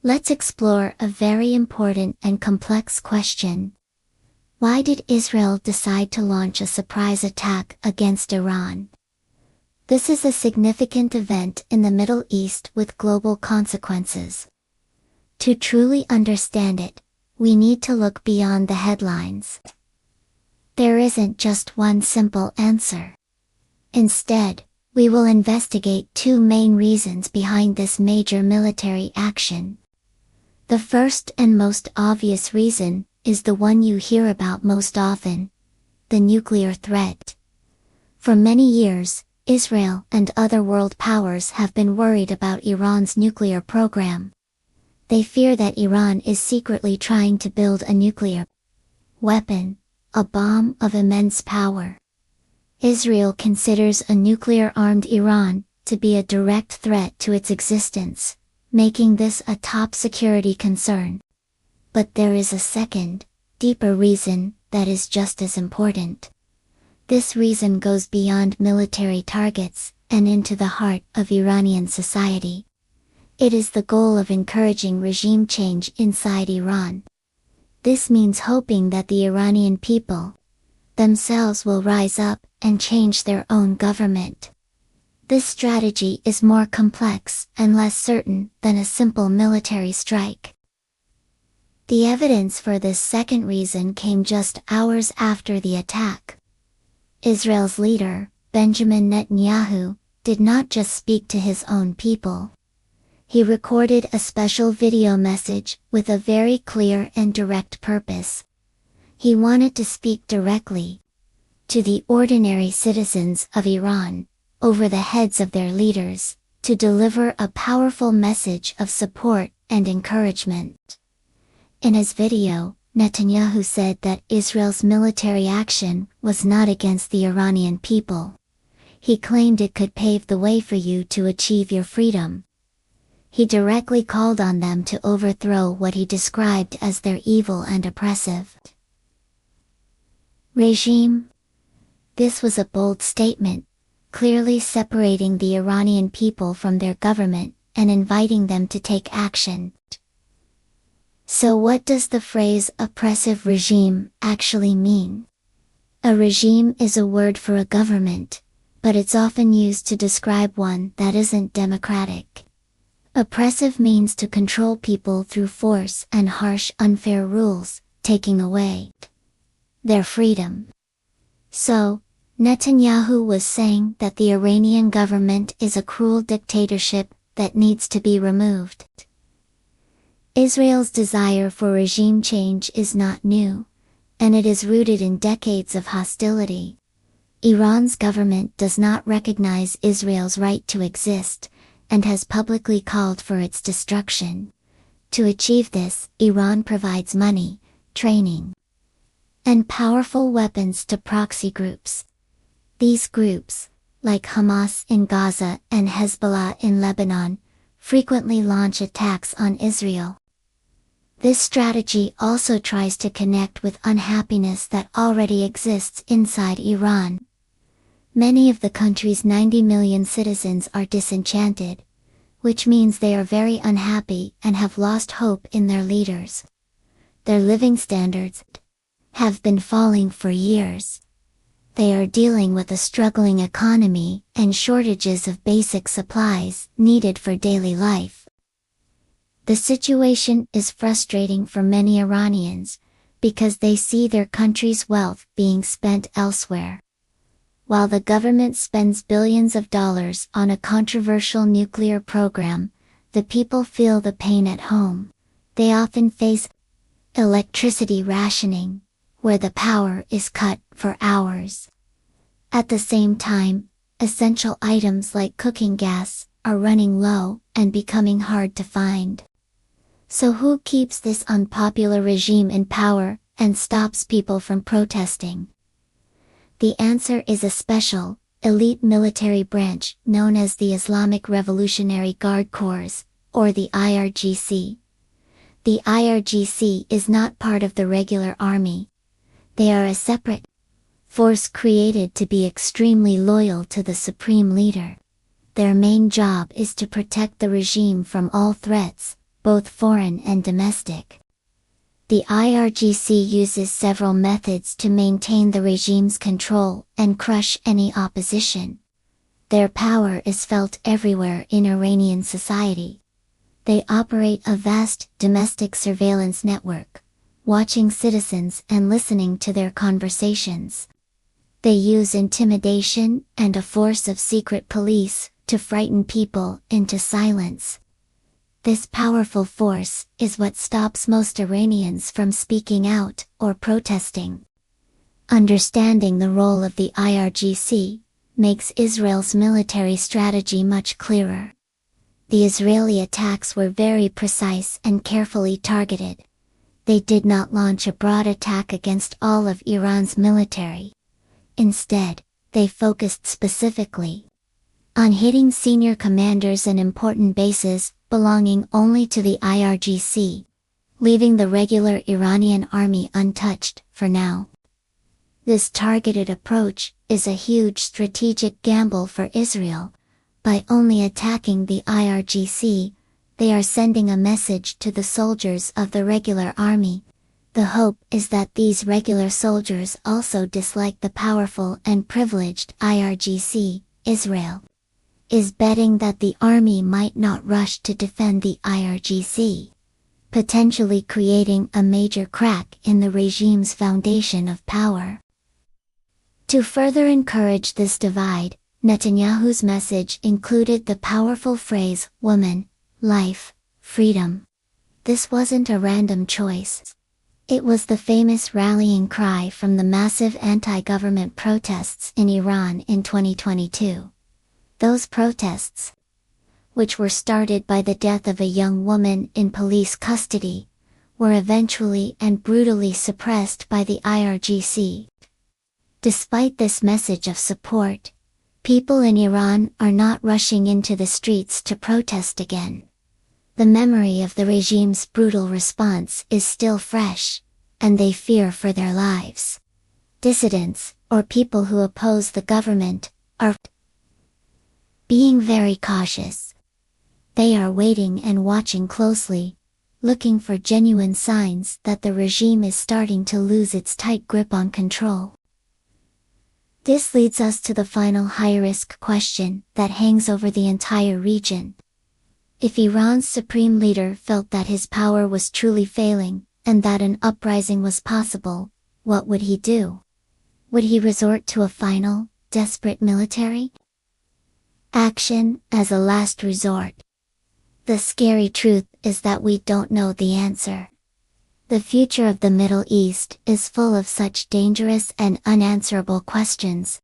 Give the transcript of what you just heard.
Let's explore a very important and complex question. Why did Israel decide to launch a surprise attack against Iran? This is a significant event in the Middle East with global consequences. To truly understand it, we need to look beyond the headlines. There isn't just one simple answer. Instead, we will investigate two main reasons behind this major military action. The first and most obvious reason is the one you hear about most often: the nuclear threat. For many years, Israel and other world powers have been worried about Iran's nuclear program. They fear that Iran is secretly trying to build a nuclear weapon, a bomb of immense power. Israel considers a nuclear-armed Iran to be a direct threat to its existence, making this a top security concern. But there is a second, deeper reason that is just as important. This reason goes beyond military targets and into the heart of Iranian society. It is the goal of encouraging regime change inside Iran. This means hoping that the Iranian people themselves will rise up and change their own government. This strategy is more complex and less certain than a simple military strike. The evidence for this second reason came just hours after the attack. Israel's leader, Benjamin Netanyahu, did not just speak to his own people. He recorded a special video message with a very clear and direct purpose. He wanted to speak directly to the ordinary citizens of Iran, over the heads of their leaders, to deliver a powerful message of support and encouragement. In his video, Netanyahu said that Israel's military action was not against the Iranian people. He claimed it could pave the way for you to achieve your freedom. He directly called on them to overthrow what he described as their evil and oppressive regime. This was a bold statement, clearly separating the Iranian people from their government and inviting them to take action. So what does the phrase oppressive regime actually mean? A regime is a word for a government, but it's often used to describe one that isn't democratic. Oppressive means to control people through force and harsh, unfair rules, taking away their freedom. So, Netanyahu was saying that the Iranian government is a cruel dictatorship that needs to be removed. Israel's desire for regime change is not new, and it is rooted in decades of hostility. Iran's government does not recognize Israel's right to exist, and has publicly called for its destruction. To achieve this, Iran provides money, training, and powerful weapons to proxy groups. These groups, like Hamas in Gaza and Hezbollah in Lebanon, frequently launch attacks on Israel. This strategy also tries to connect with unhappiness that already exists inside Iran. Many of the country's 90 million citizens are disenchanted, which means they are very unhappy and have lost hope in their leaders. Their living standards have been falling for years. They are dealing with a struggling economy and shortages of basic supplies needed for daily life. The situation is frustrating for many Iranians, because they see their country's wealth being spent elsewhere. While the government spends billions of dollars on a controversial nuclear program, the people feel the pain at home. They often face electricity rationing, where the power is cut for hours. At the same time, essential items like cooking gas are running low and becoming hard to find. So who keeps this unpopular regime in power and stops people from protesting? The answer is a special, elite military branch known as the Islamic Revolutionary Guard Corps, or the IRGC. The IRGC is not part of the regular army. They are a separate force created to be extremely loyal to the supreme leader. Their main job is to protect the regime from all threats, both foreign and domestic. The IRGC uses several methods to maintain the regime's control and crush any opposition. Their power is felt everywhere in Iranian society. They operate a vast domestic surveillance network, watching citizens and listening to their conversations. They use intimidation and a force of secret police to frighten people into silence. This powerful force is what stops most Iranians from speaking out or protesting. Understanding the role of the IRGC makes Israel's military strategy much clearer. The Israeli attacks were very precise and carefully targeted. They did not launch a broad attack against all of Iran's military. Instead, they focused specifically on hitting senior commanders and important bases belonging only to the IRGC, leaving the regular Iranian army untouched for now. This targeted approach is a huge strategic gamble for Israel. By only attacking the IRGC, they are sending a message to the soldiers of the regular army. The hope is that these regular soldiers also dislike the powerful and privileged IRGC. Israel is betting that the army might not rush to defend the IRGC, potentially creating a major crack in the regime's foundation of power. To further encourage this divide, Netanyahu's message included the powerful phrase, "woman, life, freedom." This wasn't a random choice. It was the famous rallying cry from the massive anti-government protests in Iran in 2022. Those protests, which were started by the death of a young woman in police custody, were eventually and brutally suppressed by the IRGC. Despite this message of support, people in Iran are not rushing into the streets to protest again. The memory of the regime's brutal response is still fresh, and they fear for their lives. Dissidents, or people who oppose the government, are being very cautious. They are waiting and watching closely, looking for genuine signs that the regime is starting to lose its tight grip on control. This leads us to the final high-risk question that hangs over the entire region. If Iran's supreme leader felt that his power was truly failing, and that an uprising was possible, what would he do? Would he resort to a final, desperate military action as a last resort? The scary truth is that we don't know the answer. The future of the Middle East is full of such dangerous and unanswerable questions,